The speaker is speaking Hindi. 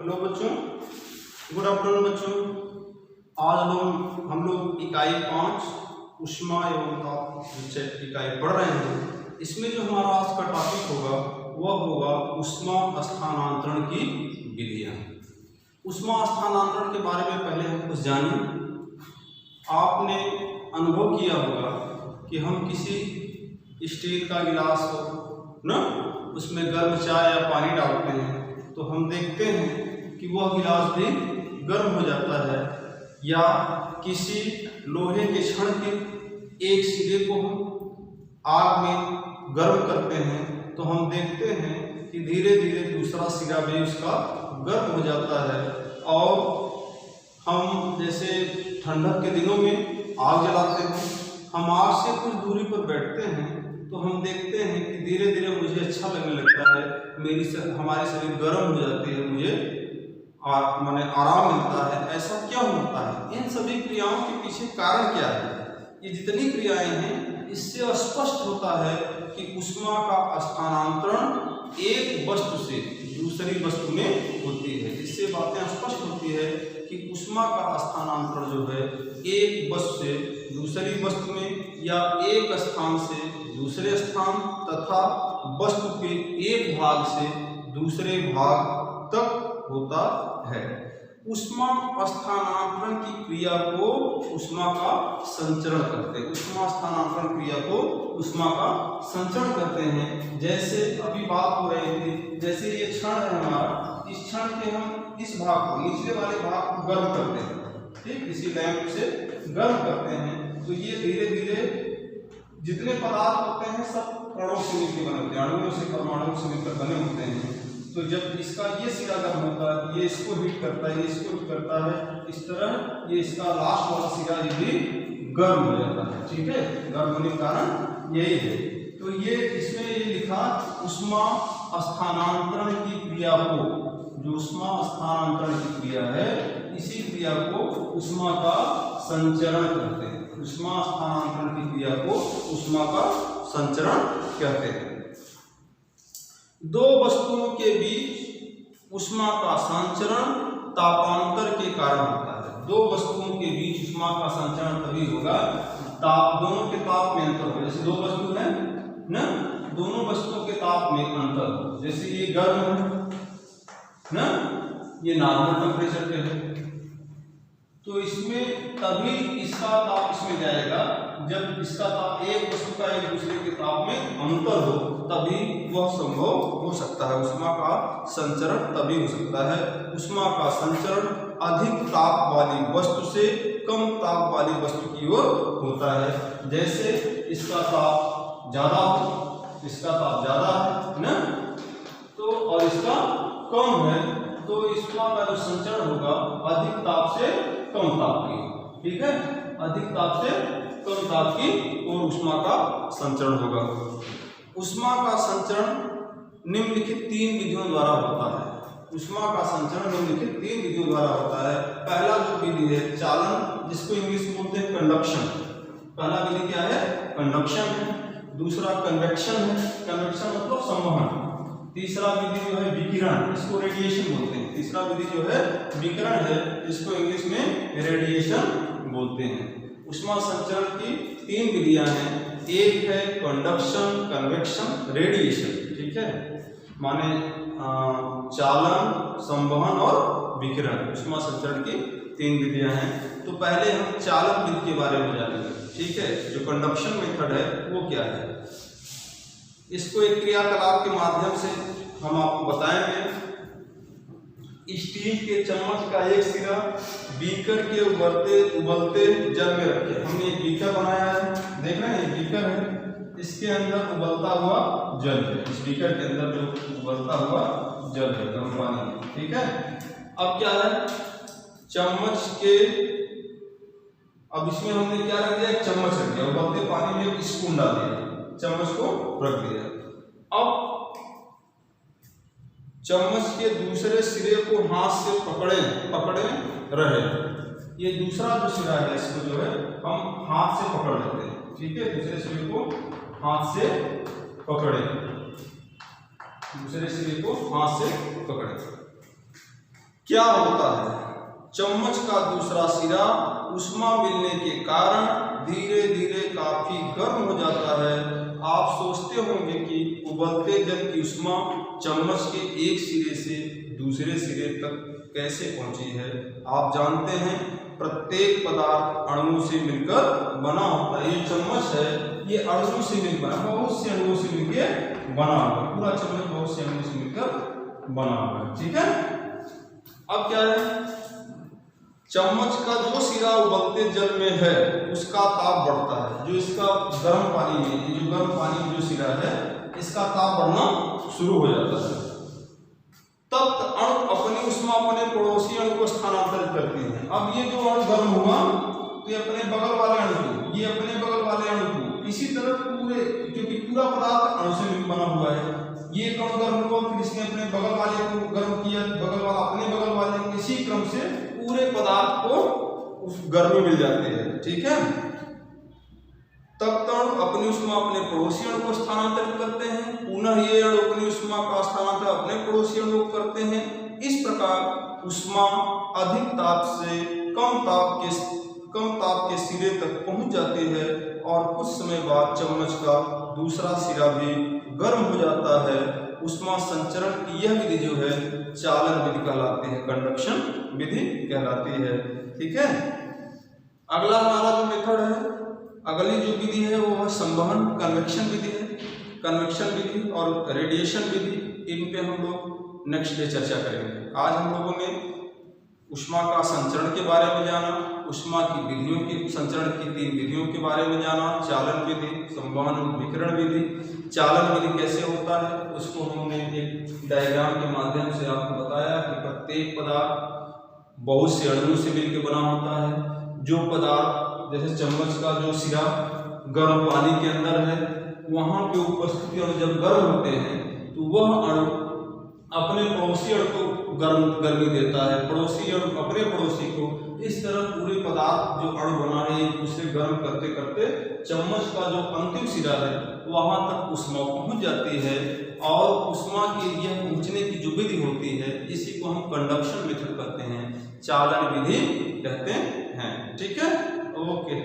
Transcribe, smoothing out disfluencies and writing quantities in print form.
हेलो बच्चों, गुड आफ्टरनून बच्चों। आज हम लोग इकाई 5 ऊष्मा एवं ताप विषय इकाई पढ़ रहे हैं। इसमें जो हमारा आज का टॉपिक होगा वह होगा ऊष्मा स्थानांतरण की विधियाँ। ऊष्मा स्थानांतरण के बारे में पहले हम कुछ जानें। आपने अनुभव किया होगा कि हम किसी स्टील का गिलास हो ना, उसमें गर्म चाय या पानी डालते हैं तो हम देखते हैं कि वह गिलास भी गर्म हो जाता है। या किसी लोहे के छड़ के एक सिरे को हम आग में गर्म करते हैं तो हम देखते हैं कि धीरे धीरे दूसरा सिरा भी उसका गर्म हो जाता है। और हम जैसे ठंडक के दिनों में आग जलाते हैं, हम आग से कुछ दूरी पर बैठते हैं तो हम देखते हैं कि धीरे धीरे मुझे अच्छा लगने लगता है, हमारे शरीर गर्म हो जाते हैं, मुझे माने आराम मिलता है। ऐसा क्यों होता है? इन सभी क्रियाओं के पीछे कारण क्या है? ये जितनी क्रियाएं हैं इससे स्पष्ट होता है कि ऊष्मा का स्थानांतरण एक वस्तु से दूसरी वस्तु में होती है। इससे बातें स्पष्ट होती है कि ऊष्मा का स्थानांतरण जो है एक वस्तु से दूसरी वस्तु में या एक स्थान से दूसरे स्थान तथा वस्तु के एक भाग से दूसरे भाग तक होता है। ऊष्मा स्थानांतरण की क्रिया को ऊष्मा का संचरण करते हैं। ऊष्मा स्थानांतरण क्रिया को ऊष्मा का संचरण करते हैं। जैसे अभी बात हो रही थी, जैसे ये क्षण है हमारा, इस क्षण के हम इस भाग को, निचले वाले भाग को गर्म करते हैं, ठीक, इसी लैंप से गर्म करते हैं तो ये धीरे धीरे जितने पदार्थ होते हैं सब कणों से मिलकर बने होते हैं, अणुओं से परमाणुओं से मिलकर बने होते हैं। तो जब इसका ये सिरा गर्म होता है, ये इसको हीट करता है, ये इसको हीट करता है, इस तरह ये इसका लास्ट वाला सिरा ये भी गर्म हो जाता है। ठीक है, गर्म होने का कारण यही है। तो ये इसमें ये लिखा ऊष्मा स्थानांतरण की क्रिया को, जो ऊष्मा स्थानांतरण की क्रिया है इसी क्रिया को ऊष्मा का संचरण कहते हैं। ऊष्मा स्थानांतरण की क्रिया को ऊष्मा का संचरण कहते हैं। दो वस्तुओं के बीच ऊष्मा का संचरण तापांतर के कारण होता है। दो वस्तुओं के बीच ऊष्मा का संचरण तभी होगा दोनों के ताप में अंतर हो। जैसे दो वस्तु है ना, दोनों वस्तुओं के ताप में अंतर हो। जैसे ये गर्म है ना, ये नॉर्मल टेम्परेचर पे है तो इसमें तभी इसका ताप इसमें जाएगा जब इसका ताप एक वस्तु का एक दूसरे के ताप में अंतर हो, तभी वह संभव हो सकता है। ऊष्मा का संचरण तभी हो सकता है। ऊष्मा का संचरण अधिक ताप वाली वस्तु से कम ताप वाली वस्तु की ओर होता है। जैसे इसका ताप ज्यादा हो, इसका ताप ज्यादा है ना, तो और इसका कम है तो ऊष्मा का जो संचरण होगा अधिक ताप से कम ताप की, ठीक है, अधिक ताप से कम ताप की और ऊष्मा का संचरण होगा। ऊष्मा का संचरण निम्नलिखित 3 विधियों द्वारा होता है। ऊष्मा का संचरण निम्नलिखित 3 विधियों द्वारा होता है। पहला जो विधि है चालन, जिसको इंग्लिश में बोलते हैं कंडक्शन। पहला विधि क्या है? कंडक्शन है। दूसरा कन्वेक्शन है, कन्वेक्शन मतलब संवहन। तीसरा विधि जो है विकिरण, इसको रेडिएशन बोलते हैं। तीसरा विधि जो है विकिरण है, इसको इंग्लिश में रेडिएशन बोलते हैं। ऊष्मा संचरण की 3 विधियां हैं। एक है कंडक्शन, कन्वेक्शन, रेडिएशन, ठीक है, माने चालन, संवहन और विकिरण। ऊष्मा संचरण की 3 विधियां हैं। तो पहले हम चालन विधि के बारे में जानेंगे, ठीक है। जो कंडक्शन मेथड है वो क्या है, इसको एक क्रियाकलाप के माध्यम से हम आपको बताएंगे। स्टील के चम्मच का एक सिरा बीकर के उबलते जल में रखें। हमने एक बीकर बनाया है, देख रहे हैं, बीकर है, इसके अंदर उबलता हुआ जल है। इस बीकर के अंदर जो उबलता हुआ जल है, गर्म पानी, ठीक है। अब क्या है, चम्मच के, अब इसमें हमने क्या रख दिया, एक चम्मच रख दिया, उबलते पानी में एक स्पून डाल दिया, चम्मच को रख दिया। अब चम्मच के दूसरे सिरे को हाथ से पकड़े रहे। ये दूसरा जो सिरा है इसको जो है हम हाथ से पकड़ लेते हैं, ठीक है। दूसरे सिरे को हाथ से पकड़े, दूसरे सिरे को हाथ से पकड़े। क्या होता है? चम्मच का दूसरा सिरा ऊष्मा मिलने के कारण धीरे धीरे काफी गर्म हो जाता है। आप सोचते होंगे कि उबलते जल की ऊष्मा चम्मच के एक सिरे से दूसरे सिरे तक कैसे पहुंची है। आप जानते हैं प्रत्येक पदार्थ अणुओं से मिलकर बना होता है। ये चम्मच है, ये अणुओं से मिलकर बना, बहुत से अणुओं से मिलकर बना हुआ है। पूरा चम्मच बहुत से अणुओं से मिलकर बना हुआ है। ठीक है, अब क्या है, चम्मच का जो सिरा उबलते जल में है उसका ताप बढ़ता है। जो इसका गर्म पानी में, जो गर्म पानी में जो सिरा है इसका ताप बढ़ना शुरू हो जाता है। तब अणु अपनी ऊष्मा अपने पड़ोसी अणु को स्थानांतरित करती है। अब ये जो अणु गर्म हुआ तो ये अपने बगल वाले अणु को, ये अपने बगल वाले अणु को, इसी तरह पूरे, क्योंकि पूरा पदार्थ अणु से बना हुआ है, ये अणु गर्म हुआ फिर इसने अपने बगल वाले को गर्म किया, बगल वाला अपने बगल वाले को, इसी क्रम से पूरे पदार्थ को उस गर्मी मिल जाती है। ठीक है, तब अणु अपनी ऊष्मा अपने पड़ोसी अणु को स्थानांतरित करते हैं, पुनः ये अणु अपनी ऊष्मा का स्थानांतरण अपने पड़ोसी अणु को करते हैं। इस प्रकार ऊष्मा अधिक ताप से कम ताप के सिरे तक पहुंच जाती है और कुछ समय बाद चम्मच का दूसरा सिरा भी गर्म हो जाता है। ऊष्मा संचरण की यह विधि जो है चालन विधि कहलाती है, कंडक्शन विधि कहलाती है। ठीक है, अगला हमारा जो मेथड है, अगली जो विधि है वो है संवहन कन्वेक्शन विधि है। कन्वेक्शन विधि और रेडिएशन विधि, इन पे हम लोग नेक्स्ट डे चर्चा करेंगे। आज हम लोगों ने ऊष्मा का संचरण के बारे में जाना, ऊष्मा की विधियों की, संचरण की 3 विधियों के बारे में जाना, चालन विधि, संवहन विकिरण विधि। चालन विधि कैसे होता है उसको हमने एक डायग्राम के माध्यम से आपको बताया कि प्रत्येक पदार्थ बहुत से अणुओं से मिलकर बना होता है। जो पदार्थ जैसे चम्मच का जो सिरा गर्म पानी के अंदर है, वहां की उपस्थिति अणु जब गर्म होते हैं तो वह अणु अपने पड़ोसी अणु को गर्मी देता है, पड़ोसी अणु अपने पड़ोसी को। इस तरह पूरे पदार्थ जो अणु बना है एक दूसरे गर्म करते करते चम्मच का जो अंतिम सिरा है वहां तक ऊष्मा पहुंच जाती है। और ऊष्मा की यह पहुंचने की जो विधि होती है इसी को हम कंडक्शन मेथड कहते हैं, चालन विधि कहते हैं। ठीक है, ओके।